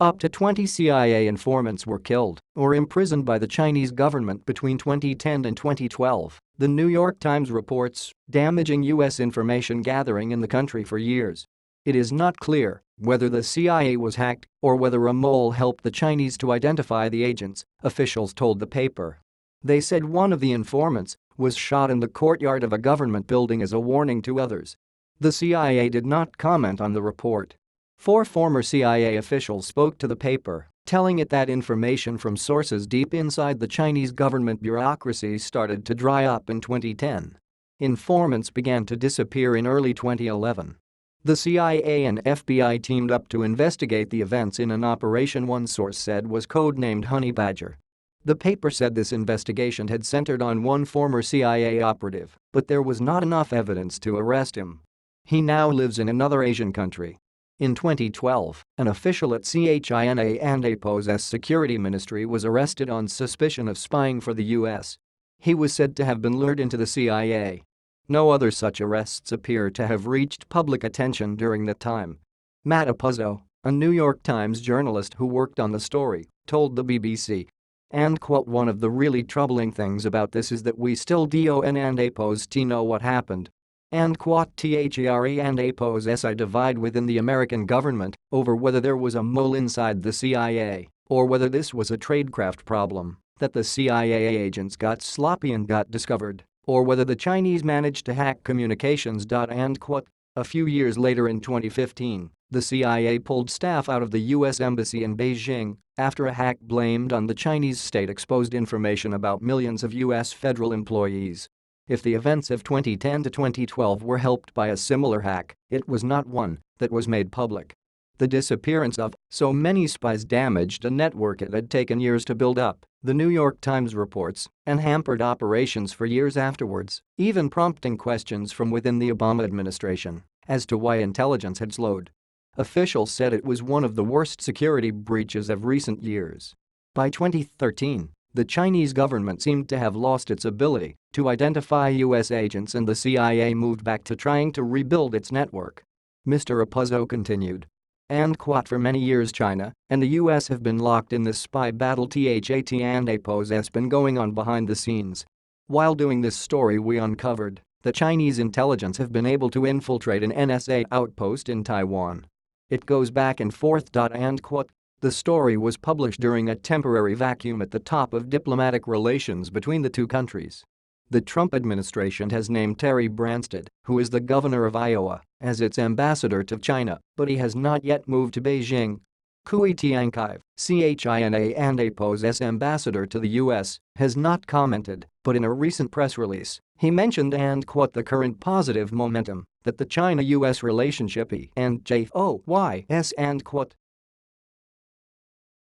Up to 20 CIA informants were killed or imprisoned by the Chinese government between 2010 and 2012, the New York Times reports, damaging U.S. information gathering in the country for years. It is not clear whether the CIA was hacked or whether a mole helped the Chinese to identify the agents, officials told the paper. They said one of the informants was shot in the courtyard of a government building as a warning to others. The CIA did not comment on the report. 4 former CIA officials spoke to the paper, telling it that information from sources deep inside the Chinese government bureaucracy started to dry up in 2010. Informants began to disappear in early 2011. The CIA and FBI teamed up to investigate the events in an operation one source said was codenamed Honey Badger. The paper said this investigation had centered on one former CIA operative, but there was not enough evidence to arrest him. He now lives in another Asian country. In 2012, an official at China and APO's security ministry was arrested on suspicion of spying for the U.S. He was said to have been lured into the CIA. No other such arrests appear to have reached public attention during that time. Matt Apuzzo, a New York Times journalist who worked on the story, told the BBC. And quote, "One of the really troubling things about this is that we still don't and APO's know what happened." And quote, "THERE and APO's SI divide within the American government over whether there was a mole inside the CIA or whether this was a tradecraft problem, that the CIA agents got sloppy and got discovered, or whether the Chinese managed to hack communications." And quote, a few years later in 2015, the CIA pulled staff out of the U.S. Embassy in Beijing after a hack blamed on the Chinese state exposed information about millions of U.S. federal employees. If the events of 2010 to 2012 were helped by a similar hack, it was not one that was made public. The disappearance of so many spies damaged a network it had taken years to build up, the New York Times reports, and hampered operations for years afterwards, even prompting questions from within the Obama administration as to why intelligence had slowed. Officials said it was one of the worst security breaches of recent years. By 2013, the Chinese government seemed to have lost its ability to identify U.S. agents and the CIA moved back to trying to rebuild its network. Mr. Apuzzo continued. And quote, "For many years China and the US have been locked in this spy battle THAT and APO's has been going on behind the scenes. While doing this story we uncovered that Chinese intelligence have been able to infiltrate an NSA outpost in Taiwan. It goes back and forth." And quote, "The story was published during a temporary vacuum at the top of diplomatic relations between the two countries. The Trump administration has named Terry Branstad, who is the governor of Iowa, as its ambassador to China, but he has not yet moved to Beijing. Kui Tiankai, China and APO's ambassador to the U.S., has not commented, but in a recent press release, he mentioned and quote, "the current positive momentum that the China-U.S. relationship enjoys and quote,